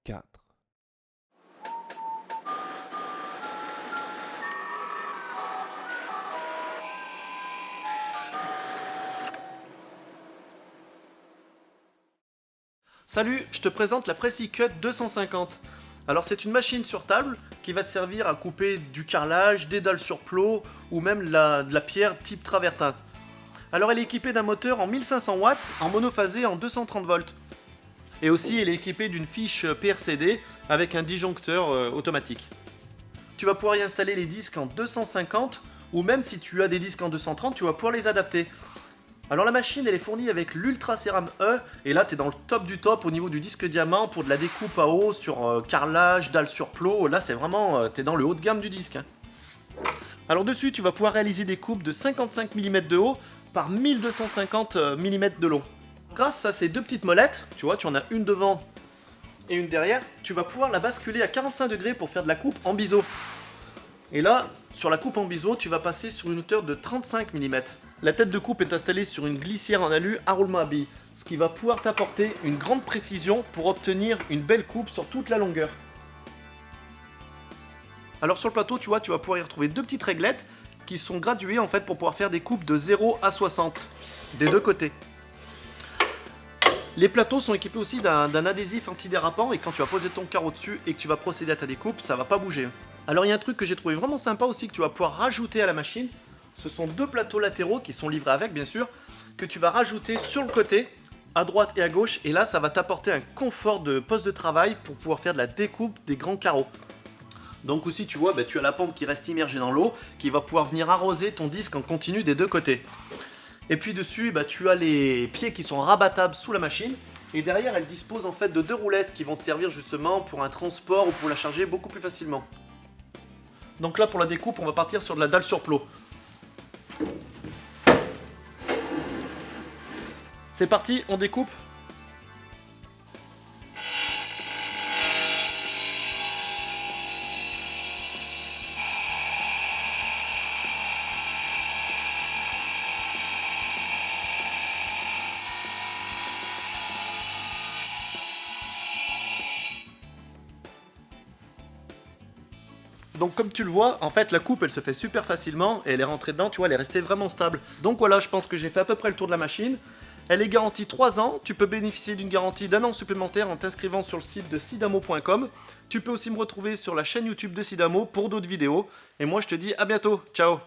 4. Salut, je te présente la Preci-Cut 250. Alors c'est une machine sur table qui va te servir à couper du carrelage, des dalles sur plot ou même de la pierre type travertin. Alors elle est équipée d'un moteur en 1500 watts en monophasé en 230 volts. Et aussi elle est équipée d'une fiche PRCD avec un disjoncteur automatique. Tu vas pouvoir y installer les disques en 250 ou même si tu as des disques en 230, tu vas pouvoir les adapter. Alors la machine elle est fournie avec l'Ultra Ceram E et là tu es dans le top du top au niveau du disque diamant pour de la découpe à eau sur carrelage, dalle sur plot. Là c'est vraiment, tu es dans le haut de gamme du disque. Alors dessus tu vas pouvoir réaliser des coupes de 55 mm de haut par 1250 mm de long. Grâce à ces deux petites molettes, tu vois, tu en as une devant et une derrière, tu vas pouvoir la basculer à 45 degrés pour faire de la coupe en biseau. Et là, sur la coupe en biseau, tu vas passer sur une hauteur de 35 mm. La tête de coupe est installée sur une glissière en alu à roulement à billes, ce qui va pouvoir t'apporter une grande précision pour obtenir une belle coupe sur toute la longueur. Alors sur le plateau, tu vois, tu vas pouvoir y retrouver deux petites réglettes qui sont graduées en fait pour pouvoir faire des coupes de 0 à 60 des deux côtés. Les plateaux sont équipés aussi d'un adhésif antidérapant et quand tu vas poser ton carreau dessus et que tu vas procéder à ta découpe, ça va pas bouger. Alors il y a un truc que j'ai trouvé vraiment sympa aussi que tu vas pouvoir rajouter à la machine. Ce sont deux plateaux latéraux qui sont livrés avec bien sûr, que tu vas rajouter sur le côté, à droite et à gauche. Et là ça va t'apporter un confort de poste de travail pour pouvoir faire de la découpe des grands carreaux. Donc aussi tu vois, tu as la pompe qui reste immergée dans l'eau, qui va pouvoir venir arroser ton disque en continu des deux côtés. Et puis dessus, tu as les pieds qui sont rabattables sous la machine. Et derrière, elle dispose en fait de deux roulettes qui vont te servir justement pour un transport ou pour la charger beaucoup plus facilement. Donc là, pour la découpe, on va partir sur de la dalle sur plot. C'est parti, on découpe. Donc comme tu le vois, en fait la coupe elle se fait super facilement et elle est rentrée dedans, tu vois, elle est restée vraiment stable. Donc voilà, je pense que j'ai fait à peu près le tour de la machine. Elle est garantie 3 ans, tu peux bénéficier d'une garantie d'1 an supplémentaire en t'inscrivant sur le site de sidamo.com. Tu peux aussi me retrouver sur la chaîne YouTube de Sidamo pour d'autres vidéos. Et moi je te dis à bientôt, ciao.